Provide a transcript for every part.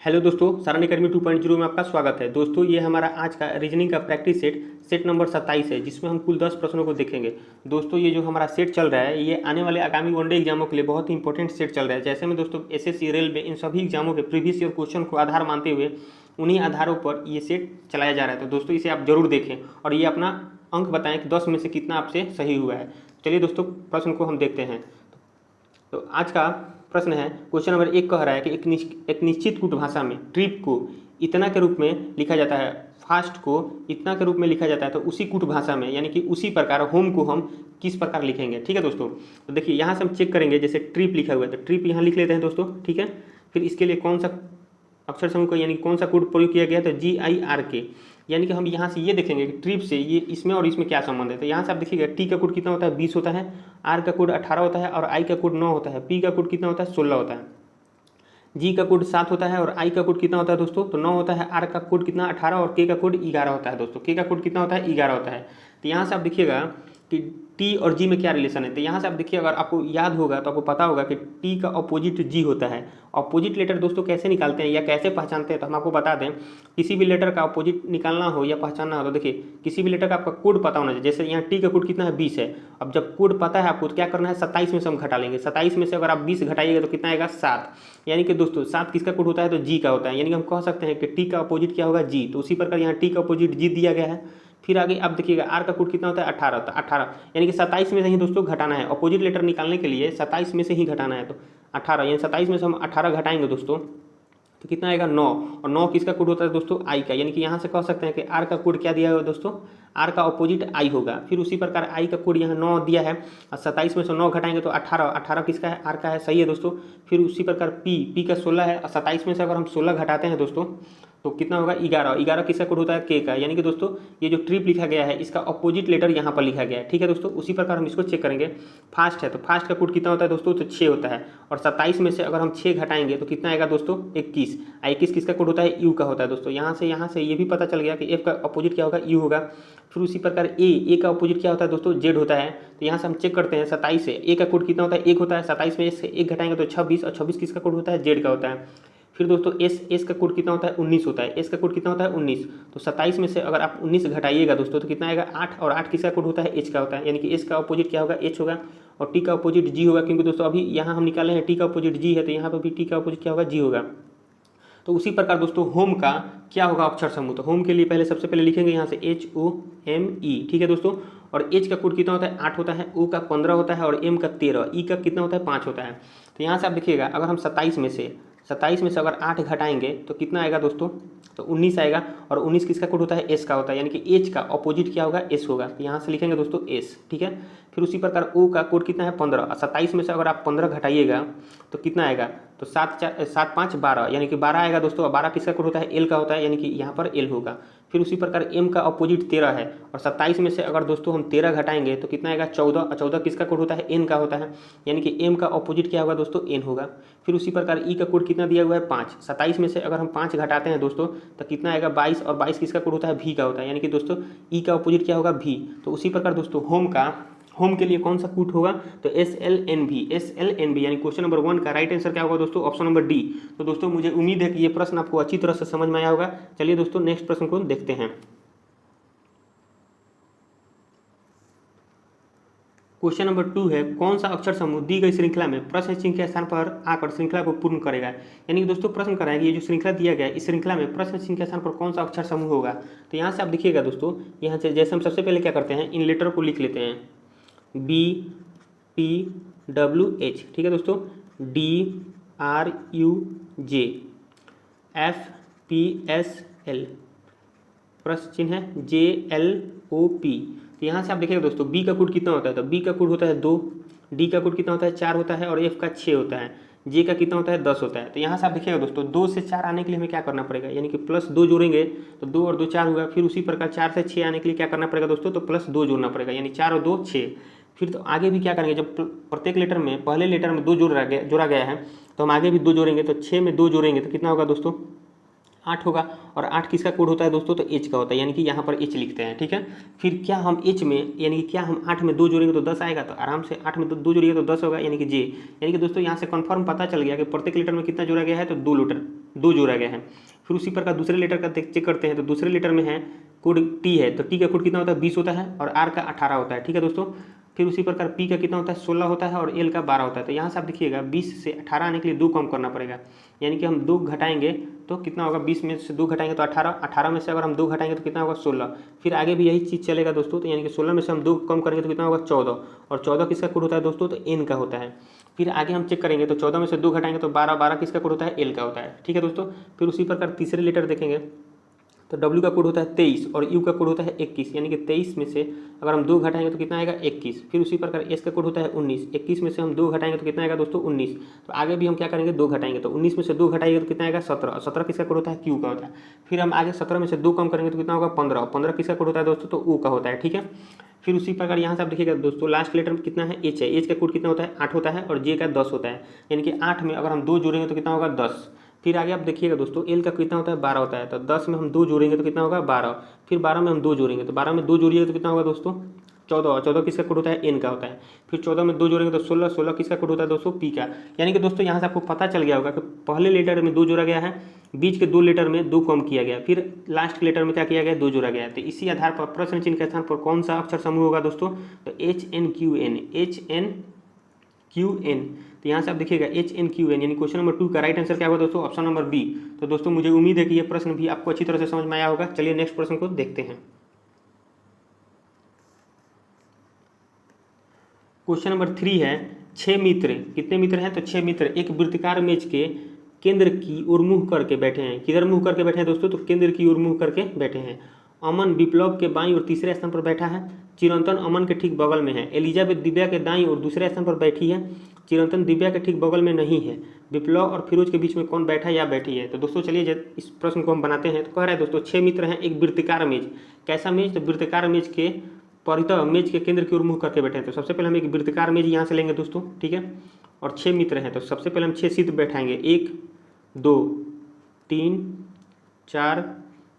Hello दोस्तों, Saran academy 2.0 में आपका स्वागत है। दोस्तों ये हमारा आज का रीजनिंग का प्रैक्टिस सेट नंबर 27 है, जिसमें हम कुल 10 प्रश्नों को देखेंगे। दोस्तों ये जो हमारा सेट चल रहा है, ये आने वाले आगामी वनडे एग्जामों के लिए बहुत ही इंपॉर्टेंट सेट चल रहा है। जैसे में दोस्तों एसएससी, रेलवे, इन सभी एग्जामों के प्रीवियस ईयर क्वेश्चन को आधार मानते हुए उन्हीं आधारों पर ये सेट चलाया जा रहा है। तो दोस्तों इसे आप जरूर देखें और ये अपना अंक बताएं कि 10 में से कितना आपसे सही हुआ है। चलिए दोस्तों प्रश्न को हम देखते हैं। तो आज का प्रश्न है, क्वेश्चन नंबर 1 कह रहा है कि एक निश्चित कूट भाषा में ट्रिप को इतना के रूप में लिखा जाता है, फास्ट को इतना के रूप में लिखा जाता है। तो उसी कूट भाषा में यानी कि उसी प्रकार होम को हम किस प्रकार लिखेंगे। ठीक है दोस्तों, तो देखिए यहाँ से हम चेक करेंगे। जैसे ट्रिप लिखा हुआ है तो ट्रिप यहाँ लिख लेते हैं दोस्तों। ठीक है, फिर इसके लिए कौन सा अक्षर समूह का यानी कौन सा कोड प्रयोग किया गया, तो GIRK। यानी कि हम यहाँ से ये देखेंगे कि ट्रिप से ये इसमें और इसमें क्या संबंध है। तो यहाँ से आप देखिएगा, टी का कोड कितना होता है, 20 होता है, आर का कोड 18 होता है और आई का कोड 9 होता है, पी का कोड कितना होता है, 16 होता है, जी का कोड 7 होता है और आई का कोड कितना होता है दोस्तों, तो 9 होता है, आर का कोड कितना 18 और के का कोड 11 होता है दोस्तों। के का कोड कितना होता है, 11 होता है। तो यहाँ से आप देखिएगा कि टी और जी में क्या रिलेशन है। तो यहाँ से आप देखिए, अगर आपको याद होगा तो आपको पता होगा कि टी का अपोजिट जी होता है। अपोजिट लेटर दोस्तों कैसे निकालते हैं या कैसे पहचानते हैं, तो हम आपको बता दें। किसी भी लेटर का अपोजिट निकालना हो या पहचानना हो तो देखिए, किसी भी लेटर का आपका कोड पता होना चाहिए। जैसे यहाँ टी का कोड कितना है, 20 है। अब जब कोड पता है आपको तो क्या करना है, 27 में से हम घटा लेंगे। 27 में से अगर आप 20 घटाइएगा तो कितना आएगा, 7। यानी कि दोस्तों 7 किसका कोड होता है, तो जी का होता है। यानी कि हम कह सकते हैं कि टी का अपोजिट क्या होगा, जी। तो उसी प्रकार यहाँ टी का अपोजिट जी दिया गया है। फिर आगे आप देखिएगा, आर का कोड कितना होता है, 18 होता है। 18 यानी कि 27 में से ही दोस्तों घटाना है। अपोजिट लेटर निकालने के लिए 27 में से ही घटाना है। तो 18 यानी 27 में से हम 18 घटाएंगे दोस्तों तो कितना आएगा, 9। और 9 किसका कोड होता है दोस्तों, आई का। यानी कि यहाँ से कह सकते हैं कि आर का कोड क्या दिया हुआ है दोस्तों, आर का अपोजिट आई होगा। फिर उसी प्रकार आई का कोड यहाँ 9 दिया है और 27 में से 9 घटाएंगे तो 18। 18 किसका है, आर का है, सही है दोस्तों। फिर उसी प्रकार पी का 16 है और 27 में से अगर हम 16 घटाते हैं दोस्तों तो कितना होगा, 11। 11 किसका कोड होता है, के का। यानी कि दोस्तों ये जो ट्रिप लिखा गया है इसका अपोजिट लेटर यहाँ पर लिखा गया है। ठीक है दोस्तों, उसी प्रकार हम इसको चेक करेंगे। फास्ट है तो फास्ट का कोड कितना होता है दोस्तों, तो 6 होता है। और 27 में से अगर हम 6 घटाएंगे तो कितना आएगा दोस्तों, 21। 21 किसका कोड होता है, यू का होता है दोस्तों। यहाँ से ये भी पता चल गया कि एफ का अपोजिट क्या होगा, यू होगा। फिर उसी प्रकार ए का अपोजिट क्या होता है दोस्तों, जेड होता है। तो यहाँ से हम चेक करते हैं, 27 से ए का कोड कितना होता है, 1 होता है। 27 में से 1 घटाएंगे तो 26 और 26 किसका कोड होता है, जेड का होता है। फिर दोस्तों एस का कोड कितना होता है, 19 होता है। एस का कोड कितना होता है, 19। तो 27 में से अगर आप 19 घटाइएगा दोस्तों तो कितना आएगा, 8। और 8 किसका कोड होता है, एच का होता है। यानी कि एस का अपोजिट क्या होगा, एच होगा। और टी का अपोजिट जी होगा, क्योंकि दोस्तों अभी यहाँ हम निकाले हैं टी का अपोजिट जी है, तो यहाँ पर भी टी का अपोजिट क्या होगा, जी होगा। तो उसी प्रकार दोस्तों होम का क्या होगा अक्षर समूह। तो होम के लिए सबसे पहले लिखेंगे यहाँ से HOME। ठीक है दोस्तों, और एच का कोड कितना होता है, 8 होता है, ओ का 15 होता है और एम का 13, ई का कितना होता है, 5 होता है। तो यहाँ से आप देखिएगा, अगर हम 27 में से अगर 8 घटाएंगे तो कितना आएगा दोस्तों, तो 19 आएगा। और 19 किसका कोड होता है, एस का होता है। यानी कि एच का अपोजिट क्या होगा, एस होगा। तो यहाँ से लिखेंगे दोस्तों एस। ठीक है, फिर उसी प्रकार ओ का कोड कितना है, 15। और 27 में से अगर आप 15 घटाइएगा तो कितना आएगा, तो 7 5 12 यानी कि 12 आएगा दोस्तों। और 12 किसका कोड होता है, एल का होता है। यानी कि यहाँ पर एल होगा। फिर उसी प्रकार एम का अपोजिट 13 है और 27 में से अगर दोस्तों हम 13 घटाएंगे तो कितना आएगा, 14। और 14 किसका कोड होता है, एन का होता है। यानी कि एम का अपोजिट क्या होगा दोस्तों, एन होगा। फिर उसी प्रकार ई का कोड कितना दिया हुआ है, 5। 27 में से अगर हम 5 घटाते हैं दोस्तों तो कितना आएगा, 22। और 22 किसका कोड होता है, भी का होता है। यानी कि दोस्तों ई का अपोजिट क्या होगा, भी। तो उसी प्रकार दोस्तों होम के लिए कौन सा कूट होगा, तो SLNB। यानी क्वेश्चन नंबर 1 का राइट आंसर क्या होगा दोस्तों, ऑप्शन नंबर डी। तो दोस्तों मुझे उम्मीद है कि ये प्रश्न आपको अच्छी तरह से समझ में आया होगा। चलिए दोस्तों नेक्स्ट प्रश्न को देखते हैं। क्वेश्चन नंबर 2 है, कौन सा अक्षर समूह दी गई श्रृंखला में प्रश्न चिन्ह के स्थान पर आकर श्रृंखला को पूर्ण करेगा। यानी कि दोस्तों प्रश्न कर रहा है कि ये जो श्रृंखला दिया गया है, इस श्रृंखला में प्रश्न चिन्ह के स्थान पर कौन सा अक्षर समूह होगा। तो यहाँ से आप देखिएगा दोस्तों, यहाँ से जैसे हम सबसे पहले क्या करते हैं, इन लेटर को लिख लेते हैं, BPWH। ठीक है दोस्तों, DRUJ, FPSL, प्रश्न चिन्ह है JLOP। तो यहाँ से आप देखिएगा दोस्तों, बी का कोड कितना होता है, तो बी का कोड होता है 2, डी का कोड कितना होता है, 4 होता है और एफ का 6 होता है, जे का कितना होता है, 10 होता है। तो यहाँ से आप देखिएगा दोस्तों, 2 से 4 आने के लिए हमें क्या करना पड़ेगा, यानी कि +2 जोड़ेंगे तो 2 और 2 4 होगा। फिर उसी प्रकार 4 से 6 आने के लिए क्या करना पड़ेगा दोस्तों, तो +2 जोड़ना पड़ेगा, यानी 4 और 2 6। फिर तो आगे भी क्या करेंगे, जब प्रत्येक लेटर में पहले लेटर में 2 जोड़ा गया है तो हम आगे भी 2 जोड़ेंगे। तो 6 में 2 जोड़ेंगे तो कितना होगा दोस्तों, 8 होगा। और 8 किसका कोड होता है दोस्तों, तो एच का होता है। यानी कि यहाँ पर एच लिखते हैं। ठीक है, फिर क्या हम एच में यानी कि क्या हम 8 में 2 जोड़ेंगे तो 10 आएगा। तो आराम से 8 में 2 जोड़िए तो 10 होगा, यानी कि जे। यानी कि दोस्तों यहाँ से कंफर्म पता चल गया कि प्रत्येक लेटर में कितना जोड़ा गया है, तो 2 लेटर 2 जोड़ा गया है। फिर उसी प्रकार दूसरे लेटर का चेक करते हैं, तो दूसरे लेटर में है कोड टी है, तो टी का कोड कितना होता है 20 होता है और आर का 18 होता है। ठीक है दोस्तों, फिर उसी प्रकार पी का कितना होता है 16 होता है और एल का 12 होता है। तो यहाँ से आप देखिएगा 20 से 18 आने के लिए 2 कम करना पड़ेगा, यानी कि हम 2 घटाएंगे तो कितना होगा, 20 में से 2 घटाएंगे तो 18, 18 में से अगर हम 2 घटाएंगे तो कितना होगा 16। फिर आगे भी यही चीज़ चलेगा दोस्तों, तो यानी कि 16 में से हम 2 कम करेंगे तो कितना होगा 14, और 14 किसका कोड होता है दोस्तों, तो एन का होता है। फिर आगे हम चेक करेंगे तो 14 में से 2 घटाएंगे तो 12, 12 किसका कोड होता है एल का होता है। ठीक है दोस्तों, फिर उसी प्रकार तीसरे लेटर देखेंगे तो W का कोड होता है 23 और U का कोड होता है 21, यानी कि 23 में से अगर हम 2 घटाएंगे तो कितना आएगा 21। फिर उसी प्रकार S का कोड होता है 19, 21 में से हम 2 घटाएंगे तो कितना आएगा दोस्तों 19। तो आगे भी हम क्या करेंगे 2 घटाएंगे, तो 19 में से 2 घटाएंगे तो कितना आएगा 17, 17 किसका कोड होता है Q का होता है। फिर हम आगे 17 में से 2 कम करेंगे तो कितना होगा 15, 15 किसका कोड होता है दोस्तों, तो U का होता है। ठीक है, फिर उसी प्रकार यहाँ से आप देखिएगा दोस्तों लास्ट लेटर में कितना है H है, H का कोड कितना होता है 8 होता है और J का 10 होता है, यानी कि 8 में अगर हम 2 जोड़ेंगे तो कितना होगा 10। फिर आगे आप देखिएगा दोस्तों एल का कितना होता है 12 होता है, तो 10 में हम 2 जोड़ेंगे तो कितना होगा 12। फिर 12 में हम 2 जोड़ेंगे तो 12 में 2 जोड़िएगा तो कितना होगा दोस्तों 14, 14 किसका कोड होता है एन का होता है। फिर 14 में 2 जोड़ेंगे तो 16, 16 किसका कोड होता है दोस्तों पी का। यानी कि दोस्तों यहाँ से आपको पता चल गया होगा कि पहले लेटर में 2 जोड़ा गया है, बीच के 2 लेटर में 2 कम किया गया, फिर लास्ट लेटर में क्या किया गया 2 जोड़ा गया है। तो इसी आधार पर प्रश्न चिन्ह के स्थान पर कौन सा अक्षर समूह होगा दोस्तों, तो HNQN, HNQN। तो यहाँ से आप देखिएगा HNQN, यानी क्वेश्चन नंबर 2 का राइट आंसर क्या होगा दोस्तों, ऑप्शन नंबर बी। तो दोस्तों मुझे उम्मीद है कि ये प्रश्न भी आपको अच्छी तरह से समझ में आया होगा। चलिए नेक्स्ट प्रश्न को देखते हैं। क्वेश्चन नंबर 3 है 6 मित्र, कितने मित्र हैं तो 6 मित्र एक वृत्ताकार मेज के केंद्र की ओर मुंह करके बैठे हैं। किधर मुंह करके बैठे हैं दोस्तों, तो केंद्र की ओर मुंह करके बैठे हैं। अमन विप्लव के बाईं और तीसरे स्थान पर बैठा है। चिरंतन अमन के ठीक बगल में है। एलिजाबेथ दिव्या के दाईं और दूसरे स्थान पर बैठी है। चिरंतन दिव्या के ठीक बगल में नहीं है। विप्लव और फिरोज के बीच में कौन बैठा या बैठी है। तो दोस्तों चलिए इस प्रश्न को हम बनाते हैं। तो कह रहा है दोस्तों 6 मित्र हैं एक वृत्ताकार मेज, कैसा मेज, तो वृत्ताकार मेज के परितः मेज के केंद्र की ओर मुंह करके बैठे हैं। तो सबसे पहले हम एक वृत्ताकार मेज यहाँ से लेंगे दोस्तों, ठीक है, और 6 मित्र हैं। तो सबसे पहले हम 6 सीट बैठाएंगे, 1 2 3 4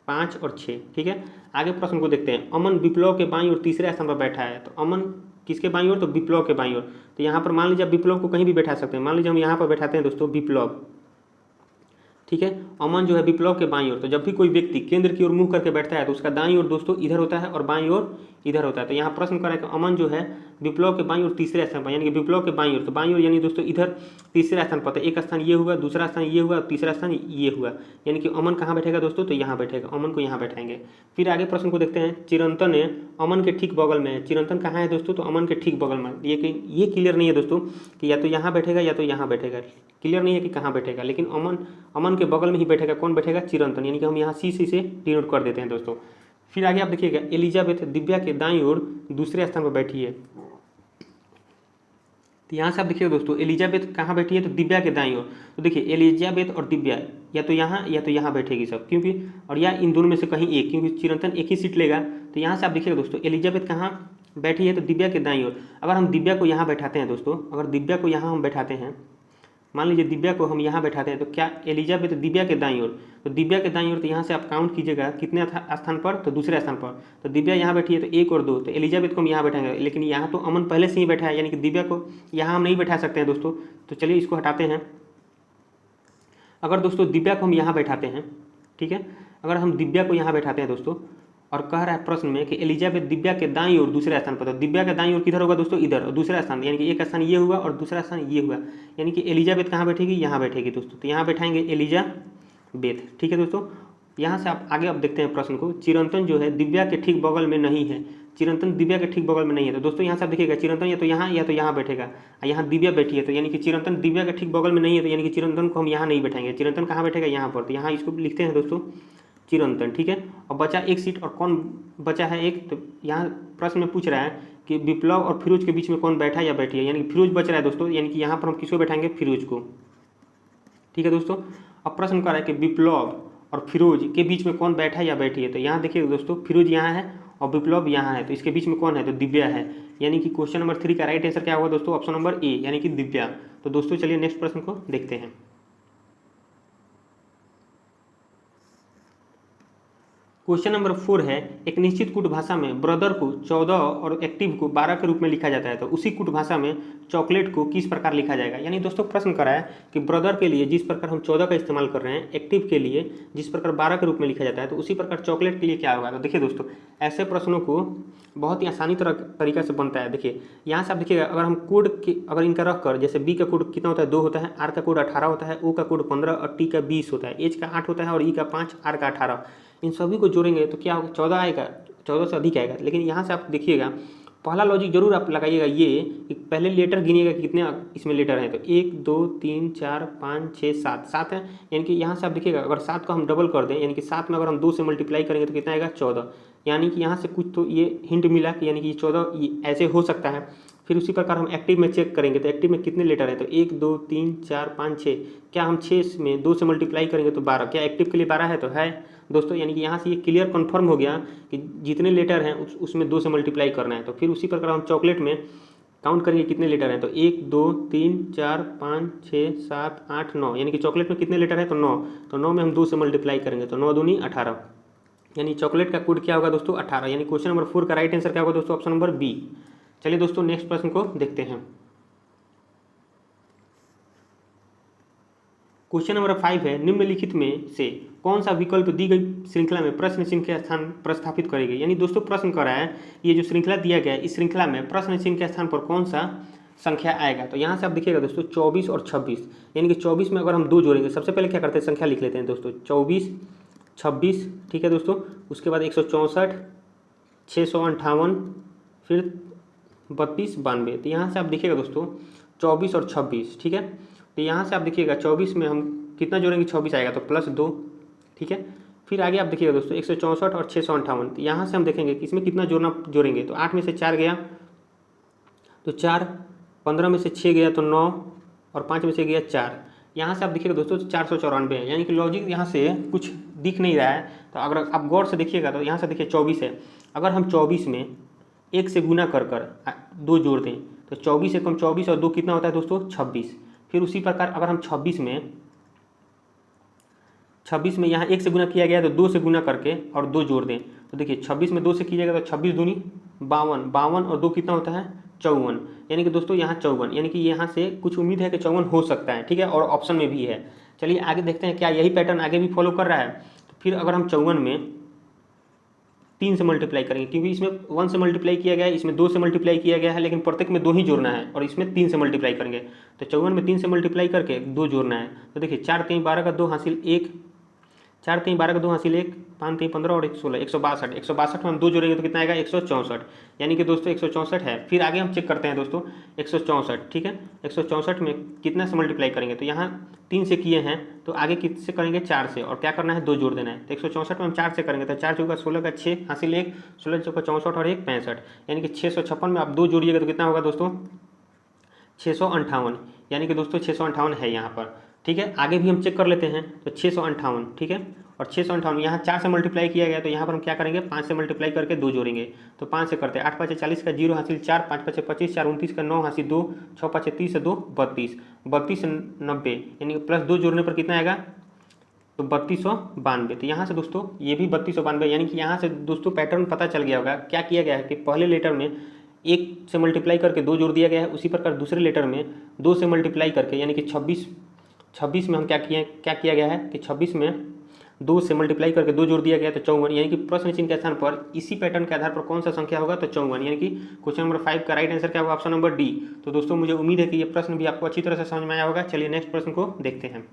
5 और 6। ठीक है, आगे प्रश्न को देखते हैं। अमन विप्लव के बाईं ओर तीसरे स्थान पर बैठा है। तो अमन किसके बाईं ओर, तो विप्लव के बाईं ओर। तो यहाँ पर मान लीजिए आप विप्लव को कहीं भी बैठा सकते हैं। मान लीजिए हम यहाँ पर बैठाते हैं दोस्तों विप्लव, ठीक है, अमन जो है विप्लव के बाईं ओर। तो जब भी कोई व्यक्ति केंद्र की ओर मुंह करके बैठता है तो उसका दाईं ओर दोस्तों इधर होता है और बाईं ओर इधर होता है। तो यहाँ प्रश्न कर रहा है कि अमन जो है विप्लव के बाईं ओर तीसरे स्थान पर, यानी कि विप्लव के बाईं ओर, तो बाईं ओर यानी दोस्तों इधर तीसरे स्थान पर। तो एक स्थान ये हुआ, दूसरा स्थान ये हुआ, तीसरा स्थान ये हुआ, यानी कि अमन कहाँ बैठेगा दोस्तों, तो यहाँ बैठेगा, अमन को यहाँ बैठाएंगे। फिर आगे प्रश्न को देखते हैं। चिरंतन है अमन के ठीक बगल में है। चिरंतन कहाँ है दोस्तों, तो अमन के ठीक बगल में। ये क्लियर नहीं है दोस्तों कि या तो यहाँ बैठेगा या तो यहाँ बैठेगा, क्लियर नहीं है कि कहाँ बैठेगा, लेकिन अमन के बगल में ही बैठेगा। कौन बैठेगा, चिरंतन, यानी कि हम यहाँ सी से डिनोट कर देते हैं दोस्तों। फिर आगे आप देखिएगा एलिजाबेथ दिव्या के दाईं ओर दूसरे स्थान पर बैठी है। तो यहाँ से आप देखिएगा दोस्तों एलिजाबेथ कहाँ बैठी है, तो दिव्या के दाईं ओर। तो देखिए एलिजाबेथ और दिव्या या तो यहाँ बैठेगी सब, क्योंकि और या इन दोनों में से कहीं एक, क्योंकि चिरंतन एक ही सीट लेगा। तो यहाँ से आप देखिएगा दोस्तों एलिजाबेथ कहाँ बैठी है, तो दिव्या के दाईं ओर। अगर हम दिव्या को यहाँ बैठाते हैं दोस्तों, अगर दिव्या को यहाँ हम बैठाते हैं, मान लीजिए दिव्या को हम यहाँ बैठाते हैं, तो क्या एलिजाबेथ दिव्या के दाईं ओर। तो दिव्या के दाईं ओर, तो यहाँ से आप काउंट कीजिएगा कितने स्थान पर, तो दूसरे स्थान पर। तो दिव्या यहाँ बैठी है तो 1 और 2, तो एलिजाबेथ को हम यहाँ बैठाएंगे, लेकिन यहाँ तो अमन पहले से ही बैठा है, यानी कि दिव्या को यहाँ हम नहीं बैठा सकते हैं दोस्तों। तो चलिए इसको हटाते हैं। अगर दोस्तों दिव्या को हम यहाँ बैठाते हैं, ठीक है, अगर हम दिव्या को यहाँ बैठाते हैं दोस्तों, और कह रहा है प्रश्न में कि एलिजाबेथ दिव्या के दाईं ओर दूसरे स्थान पर। तो दिव्या के दाईं ओर किधर होगा दोस्तों, इधर, और दूसरा स्थान, यानी कि एक स्थान ये हुआ और दूसरा स्थान ये हुआ, यानी कि एलिजाबेथ कहाँ बैठेगी, यहाँ बैठेगी दोस्तों। तो यहाँ बैठाएंगे एलिजाबेथ, ठीक है दोस्तों। यहाँ से आप आगे अब देखते हैं प्रश्न को। चिरंतन जो है दिव्या के ठीक बगल में नहीं है। चिरंतन दिव्या के ठीक बगल में नहीं है। तो दोस्तों यहाँ से आप देखिएगा चिरंतन या तो यहाँ बैठेगा, यहाँ दिव्या बैठी है, तो यानी कि चिरंतन दिव्या के ठीक बगल में नहीं है, तो यानी कि चिरंतन को हम यहाँ नहीं बैठाएंगे। चिरंतन कहाँ बैठेगा, यहाँ पर। तो यहाँ इसको लिखते हैं दोस्तों चिरंतन, ठीक है। और बचा एक सीट, और कौन बचा है एक, तो यहाँ प्रश्न में पूछ रहा है कि विप्लव और फिरोज के बीच में कौन बैठा या बैठी है, यानी कि फिरोज बच रहा है दोस्तों, यानी कि यहाँ पर हम किसको बैठाएंगे, फिरोज को, ठीक है दोस्तों। अब प्रश्न कर रहा है कि विप्लव और फिरोज के बीच में कौन बैठा या बैठी है। तो यहाँ देखिए दोस्तों फिरोज यहाँ है और विप्लव यहाँ है, तो इसके बीच में कौन है, तो दिव्या है, यानी कि क्वेश्चन नंबर 3 का राइट आंसर क्या होगा दोस्तों, ऑप्शन नंबर ए, यानी कि दिव्या। तो दोस्तों चलिए नेक्स्ट प्रश्न को देखते हैं। क्वेश्चन नंबर 4 है, एक निश्चित कूट भाषा में ब्रदर को 14 और एक्टिव को 12 के रूप में लिखा जाता है, तो उसी कूट भाषा में चॉकलेट को किस प्रकार लिखा जाएगा। यानी दोस्तों प्रश्न करा है कि ब्रदर के लिए जिस प्रकार हम 14 का इस्तेमाल कर रहे हैं, एक्टिव के लिए जिस प्रकार 12 के रूप में लिखा जाता है, तो उसी प्रकार चॉकलेट के लिए क्या होगा। तो देखिए दोस्तों, ऐसे प्रश्नों को बहुत ही आसानी तरीका से बनता है। देखिए यहाँ से आप देखिएगा, अगर हम कोड की अगर इनका रख कर, जैसे बी का कोड कितना होता है 2 होता है, आर का कोड 18 होता है, ओ का कोड 15 और टी का 20 होता है, एच का 8 होता है और ई का 5, आर का 18, इन सभी को जोड़ेंगे तो क्या होगा, 14 आएगा, 14 से अधिक आएगा। लेकिन यहाँ से आप देखिएगा, पहला लॉजिक जरूर आप लगाइएगा ये कि पहले लेटर गिनिएगा कि कितने इसमें लेटर हैं, तो 1 2 3 4 5 6 7 7 है। यानी कि यहाँ से आप देखिएगा, अगर 7 को हम डबल कर दें, यानी कि 7 में अगर हम 2 से मल्टीप्लाई करेंगे तो कितना आएगा 14। यानी कि यहाँ से कुछ तो ये हिंट मिला कि यानी कि 14 ऐसे हो सकता है। फिर उसी प्रकार हम एक्टिव में चेक करेंगे, तो एक्टिव में कितने लेटर हैं, तो 1 2 3 4 5 6, क्या हम 6 में 2 से मल्टीप्लाई करेंगे तो 12, क्या एक्टिव के लिए 12 है, तो है दोस्तों। यानी कि यहाँ से ये क्लियर कन्फर्म हो गया कि जितने लेटर हैं उसमें 2 से मल्टीप्लाई करना है। तो फिर उसी प्रकार हम चॉकलेट में काउंट करेंगे कितने लेटर हैं, तो 1 2 3 4 5 6 7 8 9, यानी कि चॉकलेट में कितने लेटर हैं, तो 9। तो 9 में हम 2 से मल्टीप्लाई करेंगे तो 9 दूनी 18, यानी चॉकलेट का कोड क्या होगा दोस्तों 18। यानी क्वेश्चन नंबर 4 का राइट आंसर क्या होगा दोस्तों, ऑप्शन नंबर बी। चलिए दोस्तों नेक्स्ट प्रश्न को देखते हैं। क्वेश्चन नंबर 5 है, निम्नलिखित में से कौन सा विकल्प दी गई श्रृंखला में प्रश्न चिन्ह के स्थान प्रस्थापित करेगी। यानी दोस्तों प्रश्न कर रहा है, ये जो श्रृंखला दिया गया है, इस श्रृंखला में प्रश्न चिन्ह के स्थान पर कौन सा संख्या आएगा। तो यहाँ से आप देखिएगा दोस्तों 24 और 26, यानी कि 24 में अगर हम 2 जोड़ेंगे, सबसे पहले क्या करते हैं संख्या लिख लेते हैं दोस्तों, 24 26, ठीक है दोस्तों। उसके बाद 164, 658, फिर 32 92। तो यहाँ से आप देखिएगा दोस्तों 24 और 26, ठीक है। तो यहाँ से आप देखिएगा 24 में हम कितना जोड़ेंगे, 26 आएगा तो +2, ठीक है। फिर आगे आप देखिएगा दोस्तों 164 और 658, तो यहाँ से हम देखेंगे कि इसमें कितना जोड़ेंगे, तो 8 में से 4 गया तो 4, 15 में से 6 गया तो 9 और 5 में से गया 4। यहाँ से आप देखिएगा दोस्तों 494 है। यानी कि लॉजिक यहाँ से कुछ दिख नहीं रहा है, तो अगर आप गौर से देखिएगा तो यहाँ से देखिए 24 है, अगर हम 24 में 1 से गुना कर 2 जोड़ दें तो 24 एकम 24 और 2 कितना होता है दोस्तों 26। फिर उसी प्रकार अगर हम 26 में यहाँ 1 से गुना किया गया तो 2 से गुना करके और 2 जोड़ दें, तो देखिए 26 में 2 से कीजिएगा तो 26 दूनी 52, 52 और 2 कितना होता है 54। यानी कि दोस्तों यहाँ 54, यानी कि यहाँ से कुछ उम्मीद है कि 54 हो सकता है, ठीक है, और ऑप्शन में भी है। चलिए आगे देखते हैं क्या यही पैटर्न आगे भी फॉलो कर रहा है। तो फिर अगर हम 54 में 3 से मल्टीप्लाई करेंगे, क्योंकि इसमें 1 से मल्टीप्लाई किया गया है, इसमें 2 से मल्टीप्लाई किया गया है, लेकिन प्रत्येक में 2 ही जोड़ना है, और इसमें 3 से मल्टीप्लाई करेंगे। तो 54 में 3 से मल्टीप्लाई करके 2 जोड़ना है, तो देखिए 4 3 12 का 2 हासिल 1, 4 3 12 का 2 हासिल 1, 5 3 15 और 1 16, 162। 162 में हम 2 जोड़ेंगे तो कितना आएगा 164, यानी कि दोस्तों 164 है। फिर आगे हम चेक करते हैं दोस्तों 164, ठीक है। 164 में कितना से मल्टीप्लाई करेंगे, तो यहाँ 3 से किए हैं तो आगे किससे करेंगे 4 से, और क्या करना है 2 जोड़ देना है। तो 164 में हम 4 से करेंगे तो 4 चौका 16 का 6 हासिल 1, 16 चौका 64 और 1 65, यानी कि 656 में आप 2 जोड़िएगा तो कितना होगा दोस्तों 658, यानी कि दोस्तों 658 है यहाँ पर, ठीक है। आगे भी हम चेक कर लेते हैं तो 658, ठीक है, और 658 यहाँ 4 से मल्टीप्लाई किया गया, तो यहाँ पर हम क्या करेंगे 5 से मल्टीप्लाई करके 2 जोड़ेंगे, तो 5 से करते हैं 8 5 40 का 0 हासिल 4, 5 5 25, 4 29 का 9 हासिल 2, 6 5 30 से 2 32, 32 से 90, यानी कि +2 जोड़ने पर कितना आएगा तो 3292। तो यहाँ से दोस्तों ये भी 3292, यानी कि यहाँ से दोस्तों पैटर्न पता चल गया होगा। क्या किया गया है कि पहले लेटर में 1 से मल्टीप्लाई करके 2 जोड़ दिया गया है, उसी प्रकार दूसरे लेटर में 2 से मल्टीप्लाई करके, यानी कि 26 में हम क्या किया गया है कि 26 में 2 से मल्टीप्लाई करके 2 जोड़ दिया गया तो 54, यानी कि प्रश्न चिन्ह के स्थान पर इसी पैटर्न के आधार पर कौन सा संख्या होगा तो 54, यानी कि क्वेश्चन नंबर 5 का राइट आंसर क्या होगा ऑप्शन नंबर डी। तो दोस्तों मुझे उम्मीद है कि ये प्रश्न भी आपको अच्छी तरह से समझ में आया होगा। चलिए नेक्स्ट प्रश्न को देखते हैं।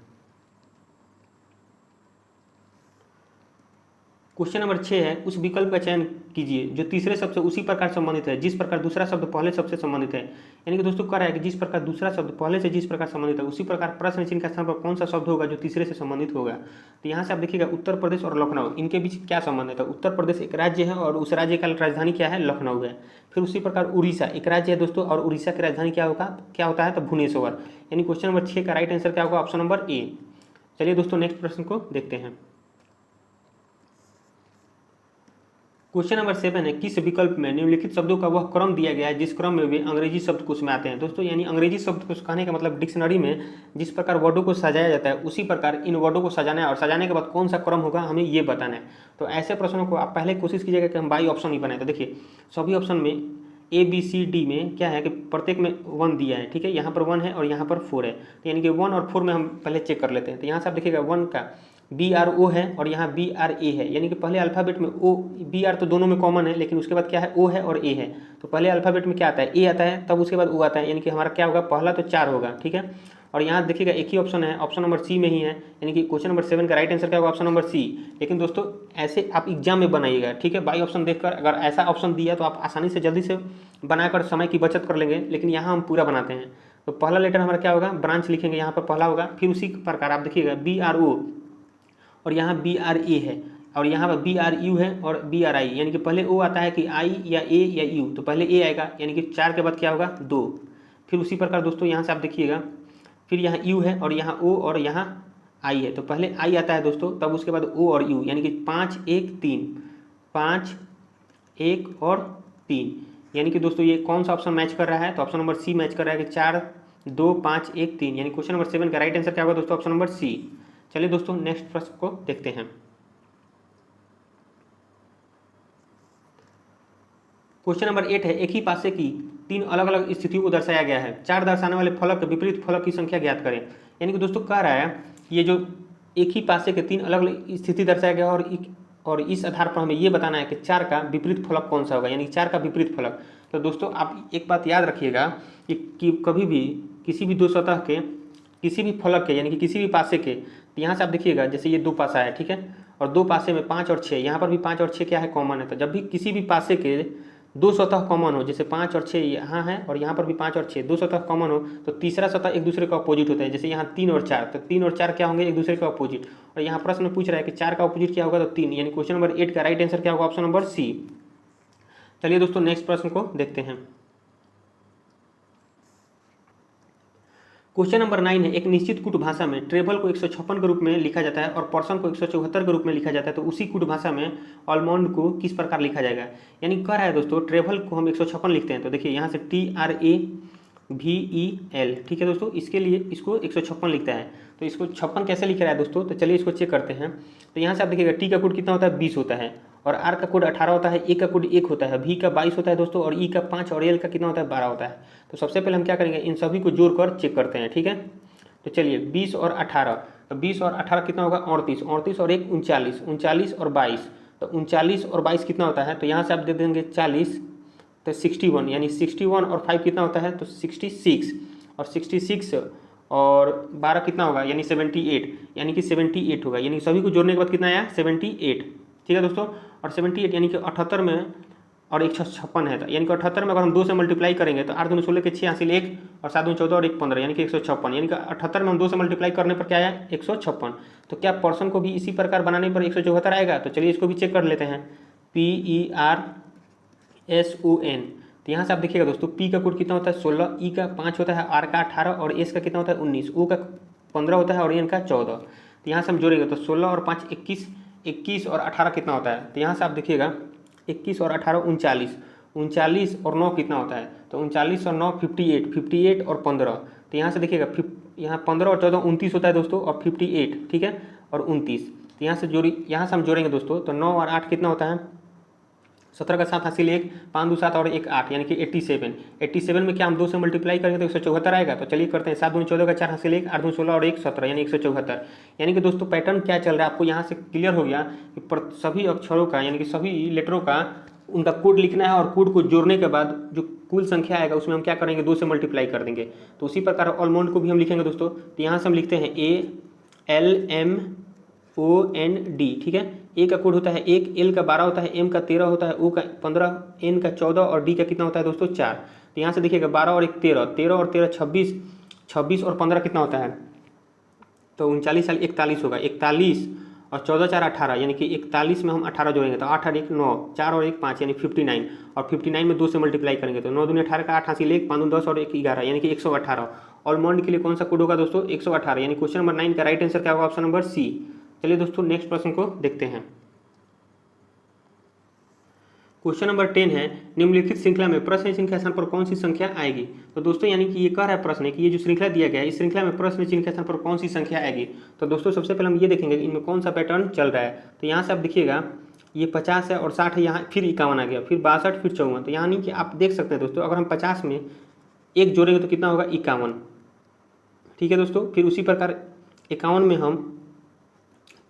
क्वेश्चन नंबर 6 है, उस विकल्प का चयन कीजिए जो तीसरे शब्द से उसी प्रकार संबंधित है जिस प्रकार दूसरा शब्द पहले शब्द से संबंधित है। यानी कि दोस्तों कह रहा है कि जिस प्रकार दूसरा शब्द पहले से जिस प्रकार संबंधित है उसी प्रकार प्रश्न चिन्ह का स्थान पर कौन सा शब्द होगा जो तीसरे से संबंधित होगा। तो यहाँ से आप देखिएगा उत्तर प्रदेश और लखनऊ, इनके बीच क्या संबंध है, तो उत्तर प्रदेश एक राज्य है और उस राज्य का राजधानी क्या है लखनऊ है। फिर उसी प्रकार उड़ीसा एक राज्य है दोस्तों, और उड़ीसा की राजधानी क्या होता है तो भुवनेश्वर। यानी क्वेश्चन नंबर 6 का राइट आंसर क्या होगा ऑप्शन नंबर ए। चलिए दोस्तों नेक्स्ट प्रश्न को देखते हैं। क्वेश्चन नंबर 7 है, किस विकल्प में निम्नलिखित शब्दों का वह क्रम दिया गया है जिस क्रम में वे अंग्रेजी शब्दकोश में आते हैं। दोस्तों यानी अंग्रेजी शब्दकोश कहने का मतलब डिक्शनरी में जिस प्रकार वर्डों को सजाया जाता है उसी प्रकार इन वर्डों को सजाना है और सजाने के बाद कौन सा क्रम होगा हमें ये बताना है। तो ऐसे प्रश्नों को आप पहले कोशिश कीजिएगा कि हम बाई ऑप्शन ही बनाए। तो देखिए सभी ऑप्शन में ABCD में क्या है कि प्रत्येक में 1 दिया है, ठीक है, यहाँ पर 1 है और यहाँ पर 4 है, तो यानी कि 1 और 4 में हम पहले चेक कर लेते हैं। तो यहाँ से आप देखिएगा 1 का BRO है और यहाँ BRA है, यानी कि पहले अल्फ़ाबेट में O BR तो दोनों में कॉमन है, लेकिन उसके बाद क्या है O है और A है। तो पहले अल्फ़ाबेट में क्या आता है, A आता है, तब उसके बाद O आता है, यानी कि हमारा क्या होगा, पहला तो 4 होगा, ठीक है। और यहाँ देखिएगा एक ही ऑप्शन है, ऑप्शन नंबर C में ही है, यानी कि क्वेश्चन नंबर 7 का राइट आंसर क्या होगा, ऑप्शन नंबर C। लेकिन दोस्तों ऐसे आप एग्जाम में बनाइएगा, ठीक है, बाई ऑप्शन देखकर अगर ऐसा ऑप्शन दिया तो आप आसानी से जल्दी से बनाकर समय की बचत कर लेंगे, लेकिन यहाँ हम पूरा बनाते हैं। तो पहला लेटर हमारा क्या होगा, ब्रांच लिखेंगे, यहाँ पर पहला होगा, फिर उसी प्रकार आप देखिएगा BRO और यहाँ BRA है और यहाँ पर BRU है और BRI, यानी कि पहले O आता है कि I या A या U, तो पहले A आएगा, यानी कि 4 के बाद क्या होगा 2। फिर उसी प्रकार दोस्तों यहाँ से आप देखिएगा, फिर यहाँ U है और यहाँ O और यहाँ I है, तो पहले I आता है दोस्तों, तब उसके बाद O और U, यानी कि 5 1 3, 5 1 और 3, यानी कि दोस्तों ये कौन सा ऑप्शन मैच कर रहा है, तो ऑप्शन नंबर C मैच कर रहा है कि 4 2 5 1 3, यानी क्वेश्चन नंबर 7 का राइट आंसर क्या होगा दोस्तों, ऑप्शन नंबर C। चलिए दोस्तों नेक्स्ट प्रश्न को देखते हैं। क्वेश्चन नंबर 8 है, एक ही पासे की 3 अलग अलग स्थितियों को दर्शाया गया है, 4 दर्शाने वाले फलक के विपरीत फलक की संख्या ज्ञात करें। यानी कि दोस्तों कह रहा है ये जो एक ही पासे के 3 अलग अलग स्थिति दर्शाया गया और इस आधार पर हमें ये बताना है कि 4 का विपरीत फलक कौन सा होगा, यानी 4 का विपरीत फलक। तो दोस्तों आप एक बात याद रखिएगा कि कभी भी किसी भी दो सतह के किसी भी फलक के यानी कि किसी भी पासे के, तो यहाँ से आप देखिएगा जैसे ये 2 पासा है, ठीक है, और 2 पासे में 5 और 6, यहाँ पर भी 5 और 6 क्या है, कॉमन है। तो जब भी किसी भी पासे के 2 सतह कॉमन हो, जैसे 5 और 6 यहाँ है और यहाँ पर भी 5 और 6 2 सतह कॉमन हो, तो तीसरा सतह एक दूसरे का अपोजिट होता है। जैसे यहाँ 3 और 4, तो 3 और 4 क्या होंगे, एक दूसरे का अपोजिट। और यहाँ प्रश्न पूछ रहा है कि 4 का अपोजिट क्या होगा, तो 3, यानी क्वेश्चन नंबर 8 का राइट आंसर क्या होगा, ऑप्शन नंबर C। चलिए दोस्तों नेक्स्ट प्रश्न को देखते हैं। क्वेश्चन नंबर 9 है, एक निश्चित कूट भाषा में ट्रेबल को 156 के रूप में लिखा जाता है और पर्सन को 174 के रूप में लिखा जाता है, तो उसी कूट भाषा में ऑलमोंड को किस प्रकार लिखा जाएगा। यानी कह रहा है दोस्तों ट्रेबल को हम 156 लिखते हैं, तो देखिए यहाँ से TRAVEL, ठीक है दोस्तों, इसके लिए इसको 156 लिखता है। तो इसको 56 कैसे लिख रहा है दोस्तों, तो चलिए इसको चेक करते हैं। तो यहाँ से आप देखिएगा T का कोड कितना होता है, 20 होता है, और R का कोड 18 होता है, A का कोड 1 होता है, V का 22 होता है दोस्तों, और E का 5 और L का कितना होता है, 12 होता है। तो सबसे पहले हम क्या करेंगे, इन सभी को जोड़कर चेक करते हैं, ठीक है। तो चलिए 20 और 18, तो 20 और 18 कितना होगा, 38, 38 और 1 39, 39 और 22, तो 39 और 22 कितना होता है, तो यहाँ से आप दे देंगे 40, तो 61, यानी 61 और 5 कितना होता है, तो 66, और 66 और 12 कितना होगा, यानी 78, यानी कि 78 होगा, यानी सभी को जोड़ने के बाद कितना आया, 78, ठीक है दोस्तों। और 78 यानी कि 78 में और 156 है, यानी कि 78 में अगर हम 2 से मल्टीप्लाई करेंगे तो 8 दूनी 16 के 6 हासिल 1 और 7 दूनी 14 और 1 15, यानी कि 156, यानी कि 78 में हम 2 से मल्टीप्लाई करने पर क्या आया, 156। तो क्या पर्सन को भी इसी प्रकार बनाने पर 174 आएगा, तो चलिए इसको भी चेक कर लेते हैं, PERSON। तो यहाँ से आप देखिएगा दोस्तों P का कोड कितना होता है, 16, E का 5 होता है, R का 18 और S का कितना होता है, 19, O का 15 होता है और N का 14। तो यहाँ से हम जोड़ेंगे तो 16 और 5 21, 21 और 18 कितना होता है, तो यहाँ से आप देखिएगा 21 और 18 39, 39 और 9 कितना होता है, तो 39 और 9 58, 58 और 15। तो यहाँ से देखिएगा यहाँ 15 और 14 29 होता है दोस्तों, और 58, ठीक है, और 29। तो यहाँ से हम जोड़ेंगे दोस्तों, तो 9 और 8 कितना होता है, 17 का 7 हासिल 1, 5 2 7 और 1 8, यानी कि 87। 87 में क्या हम 2 से मल्टीप्लाई करेंगे तो 174 आएगा। तो चलिए करते हैं, 7 दूनी 14 का 4 हासिल 1, 8 दूनी 16 और 1 17, यानी 174। यानी कि दोस्तों पैटर्न क्या चल रहा है आपको यहाँ से क्लियर हो गया कि सभी अक्षरों का यानी कि सभी लेटरों का उनका कोड लिखना है, और कोड को जोड़ने के बाद जो कुल संख्या आएगा उसमें हम क्या करेंगे, 2 से मल्टीप्लाई कर देंगे। तो उसी प्रकार ऑलमोंड को भी हम लिखेंगे दोस्तों। तो यहाँ से हम लिखते हैं ALMOND, ठीक है। ए का कोड होता है 1, L का 12 होता है, M का 13 होता है, O का 15, N का 14 और D का कितना होता है दोस्तों 4। तो यहाँ से देखिएगा 12 और 1 13, 13 और 13 26, 26 और 15 कितना होता है, तो 39 साल 41 होगा, 41 और 14 4 18, यानी कि 41 में हम 18 जोड़ेंगे तो 8 और 1 9, 4 और 1 5, यानी 59, और 59 में 2 से मल्टीप्लाई करेंगे तो 9 दूनी 18 का 8 हासिल 1, 5 दूनी 10 और 1 11, यानी कि 118। ऑलमोंड के लिए कौन सा कोड होगा दोस्तों, 118, यानी क्वेश्चन नंबर 9 का राइट आंसर क्या होगा, ऑप्शन नंबर C। चलिए दोस्तों नेक्स्ट प्रश्न को देखते हैं। क्वेश्चन नंबर 10 है, निम्नलिखित श्रृंखला में प्रश्न चिन्ह के स्थान पर कौन सी संख्या आएगी। तो दोस्तों यानी कि ये कह रहा है प्रश्न कि ये जो श्रृंखला दिया गया है, इस श्रृंखला में प्रश्न चिन्ह के स्थान पर कौन सी संख्या आएगी। तो दोस्तों सबसे पहले हम ये देखेंगे इनमें कौन सा पैटर्न चल रहा है। तो यहाँ से आप देखिएगा ये 50 है और 60 है, यहाँ फिर 51 आ गया, फिर 62, फिर 54। तो यानी कि आप देख सकते हैं दोस्तों, अगर हम 50 में एक जोड़ेंगे तो कितना होगा 51, ठीक है दोस्तों। फिर उसी प्रकार 51 में हम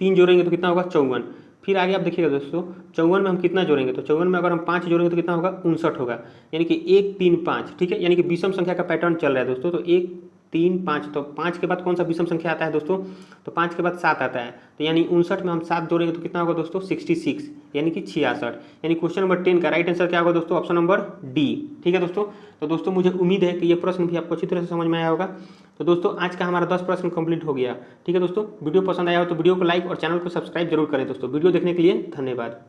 3 जोड़ेंगे तो कितना होगा 54। फिर आगे आप देखिएगा दोस्तों 54 में हम कितना जोड़ेंगे, तो 54 में अगर हम 5 जोड़ेंगे तो कितना होगा 59 होगा, यानी कि 1 3 5, ठीक है। यानी कि विषम संख्या का पैटर्न चल रहा है दोस्तों। तो 1 3 5, तो 5 के बाद कौन सा विषम संख्या आता है दोस्तों, तो 5 के बाद 7 आता है। तो यानी 59 में हम 7 जोड़ेंगे तो कितना होगा दोस्तों 66, यानी कि 66। यानी क्वेश्चन नंबर 10 का राइट आंसर क्या होगा दोस्तों, ऑप्शन नंबर डी, ठीक है दोस्तों। तो दोस्तों मुझे उम्मीद है कि ये प्रश्न भी आपको अच्छी तरह से समझ में आया होगा। तो दोस्तों आज का हमारा 10 प्रश्न कंप्लीट हो गया, ठीक है दोस्तों। वीडियो पसंद आया हो तो वीडियो को लाइक और चैनल को सब्सक्राइब जरूर करें दोस्तों। वीडियो देखने के लिए धन्यवाद।